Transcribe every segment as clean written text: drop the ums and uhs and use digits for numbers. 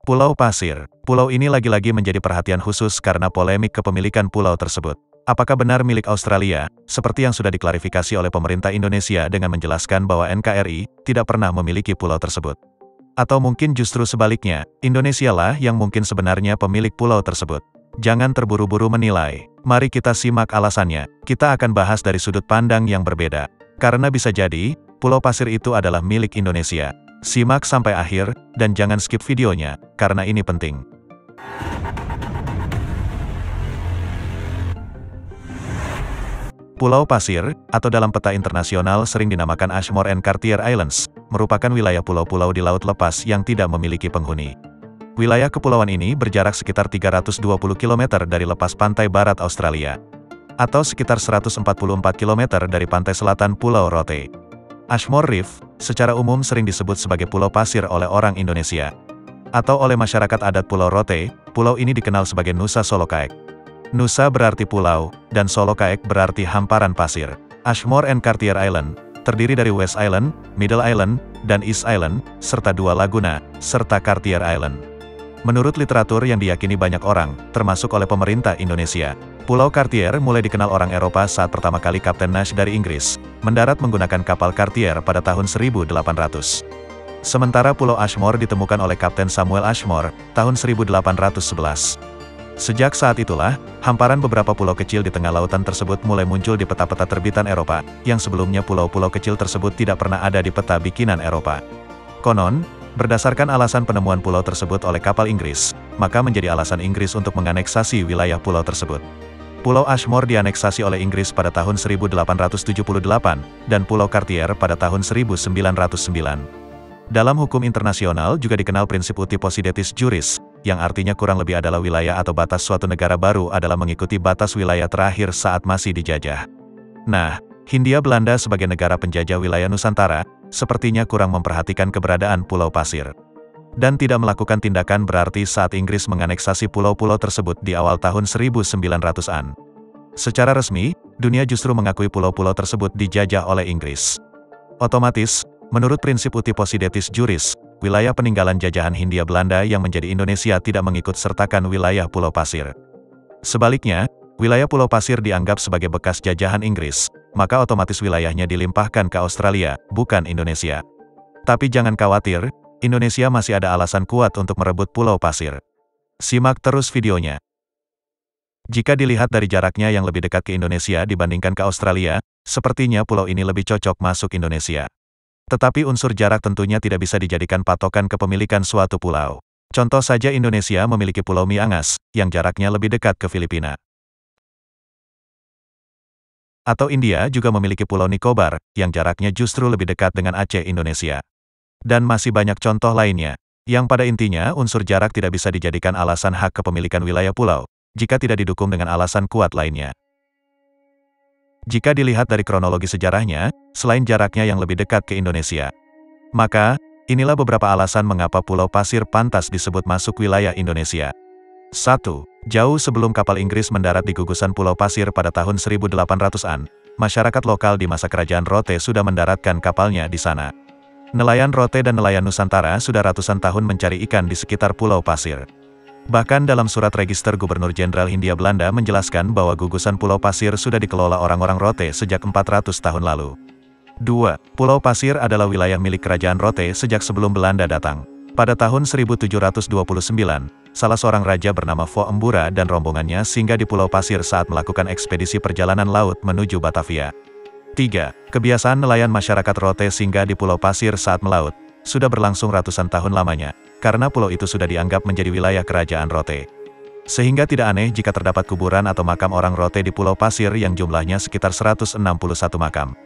Pulau Pasir. Pulau ini lagi-lagi menjadi perhatian khusus karena polemik kepemilikan pulau tersebut. Apakah benar milik Australia, seperti yang sudah diklarifikasi oleh pemerintah Indonesia dengan menjelaskan bahwa NKRI tidak pernah memiliki pulau tersebut? Atau mungkin justru sebaliknya, Indonesia lah yang mungkin sebenarnya pemilik pulau tersebut? Jangan terburu-buru menilai. Mari kita simak alasannya. Kita akan bahas dari sudut pandang yang berbeda. Karena bisa jadi, Pulau Pasir itu adalah milik Indonesia. Simak sampai akhir, dan jangan skip videonya, karena ini penting. Pulau Pasir, atau dalam peta internasional sering dinamakan Ashmore and Cartier Islands, merupakan wilayah pulau-pulau di laut lepas yang tidak memiliki penghuni. Wilayah kepulauan ini berjarak sekitar 320 km dari lepas pantai barat Australia, atau sekitar 144 km dari pantai selatan Pulau Rote. Ashmore Reef, secara umum sering disebut sebagai Pulau Pasir oleh orang Indonesia, atau oleh masyarakat adat Pulau Rote. Pulau ini dikenal sebagai Nusa Solokaek. Nusa berarti pulau, dan Solokaek berarti hamparan pasir. Ashmore and Cartier Island terdiri dari West Island, Middle Island, dan East Island, serta 2 laguna, serta Cartier Island. Menurut literatur yang diyakini banyak orang, termasuk oleh pemerintah Indonesia, Pulau Cartier mulai dikenal orang Eropa saat pertama kali Kapten Nash dari Inggris mendarat menggunakan kapal Cartier pada tahun 1800. Sementara Pulau Ashmore ditemukan oleh Kapten Samuel Ashmore tahun 1811. Sejak saat itulah, hamparan beberapa pulau kecil di tengah lautan tersebut mulai muncul di peta-peta terbitan Eropa, yang sebelumnya pulau-pulau kecil tersebut tidak pernah ada di peta bikinan Eropa. Konon, berdasarkan alasan penemuan pulau tersebut oleh kapal Inggris, maka menjadi alasan Inggris untuk menganeksasi wilayah pulau tersebut. Pulau Ashmore dianeksasi oleh Inggris pada tahun 1878, dan Pulau Cartier pada tahun 1909. Dalam hukum internasional juga dikenal prinsip uti possidetis juris, yang artinya kurang lebih adalah wilayah atau batas suatu negara baru adalah mengikuti batas wilayah terakhir saat masih dijajah. Nah, Hindia Belanda sebagai negara penjajah wilayah Nusantara, sepertinya kurang memperhatikan keberadaan Pulau Pasir. Dan tidak melakukan tindakan berarti saat Inggris menganeksasi pulau-pulau tersebut di awal tahun 1900-an. Secara resmi, dunia justru mengakui pulau-pulau tersebut dijajah oleh Inggris. Otomatis, menurut prinsip uti possidetis juris, wilayah peninggalan jajahan Hindia Belanda yang menjadi Indonesia tidak mengikut sertakan wilayah Pulau Pasir. Sebaliknya, wilayah Pulau Pasir dianggap sebagai bekas jajahan Inggris, maka otomatis wilayahnya dilimpahkan ke Australia, bukan Indonesia. Tapi jangan khawatir, Indonesia masih ada alasan kuat untuk merebut Pulau Pasir. Simak terus videonya. Jika dilihat dari jaraknya yang lebih dekat ke Indonesia dibandingkan ke Australia, sepertinya pulau ini lebih cocok masuk Indonesia. Tetapi unsur jarak tentunya tidak bisa dijadikan patokan kepemilikan suatu pulau. Contoh saja Indonesia memiliki Pulau Miangas, yang jaraknya lebih dekat ke Filipina. Atau India juga memiliki Pulau Nicobar, yang jaraknya justru lebih dekat dengan Aceh Indonesia. Dan masih banyak contoh lainnya, yang pada intinya unsur jarak tidak bisa dijadikan alasan hak kepemilikan wilayah pulau, jika tidak didukung dengan alasan kuat lainnya. Jika dilihat dari kronologi sejarahnya, selain jaraknya yang lebih dekat ke Indonesia, maka, inilah beberapa alasan mengapa Pulau Pasir pantas disebut masuk wilayah Indonesia. 1. Jauh sebelum kapal Inggris mendarat di gugusan Pulau Pasir pada tahun 1800-an, masyarakat lokal di masa kerajaan Rote sudah mendaratkan kapalnya di sana. Nelayan Rote dan nelayan Nusantara sudah ratusan tahun mencari ikan di sekitar Pulau Pasir. Bahkan dalam surat register Gubernur Jenderal Hindia Belanda menjelaskan bahwa gugusan Pulau Pasir sudah dikelola orang-orang Rote sejak 400 tahun lalu. 2. Pulau Pasir adalah wilayah milik Kerajaan Rote sejak sebelum Belanda datang. Pada tahun 1729, salah seorang raja bernama Vo Embura dan rombongannya singgah di Pulau Pasir saat melakukan ekspedisi perjalanan laut menuju Batavia. 3. Kebiasaan nelayan masyarakat Rote singgah di Pulau Pasir saat melaut sudah berlangsung ratusan tahun lamanya, karena pulau itu sudah dianggap menjadi wilayah Kerajaan Rote. Sehingga tidak aneh jika terdapat kuburan atau makam orang Rote di Pulau Pasir yang jumlahnya sekitar 161 makam.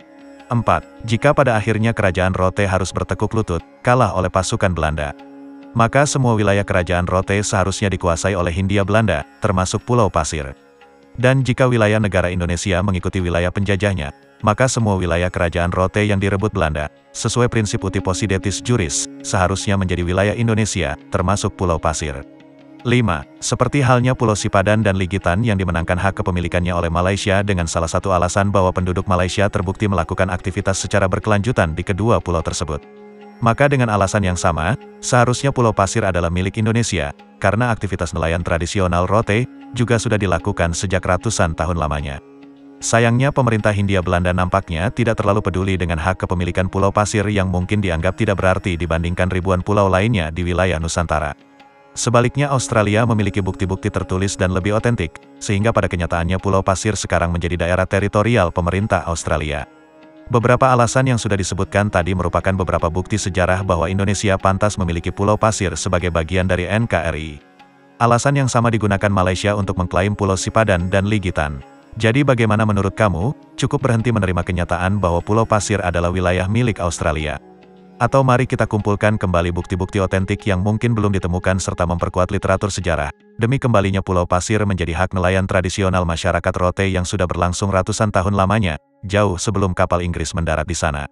4. Jika pada akhirnya Kerajaan Rote harus bertekuk lutut, kalah oleh pasukan Belanda, maka semua wilayah Kerajaan Rote seharusnya dikuasai oleh Hindia Belanda, termasuk Pulau Pasir. Dan jika wilayah negara Indonesia mengikuti wilayah penjajahnya, maka semua wilayah Kerajaan Rote yang direbut Belanda, sesuai prinsip uti possidetis juris, seharusnya menjadi wilayah Indonesia, termasuk Pulau Pasir. 5. Seperti halnya Pulau Sipadan dan Ligitan yang dimenangkan hak kepemilikannya oleh Malaysia dengan salah satu alasan bahwa penduduk Malaysia terbukti melakukan aktivitas secara berkelanjutan di kedua pulau tersebut. Maka dengan alasan yang sama, seharusnya Pulau Pasir adalah milik Indonesia, karena aktivitas nelayan tradisional rote juga sudah dilakukan sejak ratusan tahun lamanya. Sayangnya pemerintah Hindia Belanda nampaknya tidak terlalu peduli dengan hak kepemilikan Pulau Pasir yang mungkin dianggap tidak berarti dibandingkan ribuan pulau lainnya di wilayah Nusantara. Sebaliknya Australia memiliki bukti-bukti tertulis dan lebih otentik, sehingga pada kenyataannya Pulau Pasir sekarang menjadi daerah teritorial pemerintah Australia. Beberapa alasan yang sudah disebutkan tadi merupakan beberapa bukti sejarah bahwa Indonesia pantas memiliki Pulau Pasir sebagai bagian dari NKRI. Alasan yang sama digunakan Malaysia untuk mengklaim Pulau Sipadan dan Ligitan. Jadi bagaimana menurut kamu? Cukup berhenti menerima kenyataan bahwa Pulau Pasir adalah wilayah milik Australia? Atau mari kita kumpulkan kembali bukti-bukti otentik yang mungkin belum ditemukan serta memperkuat literatur sejarah, demi kembalinya Pulau Pasir menjadi hak nelayan tradisional masyarakat rote yang sudah berlangsung ratusan tahun lamanya, jauh sebelum kapal Inggris mendarat di sana.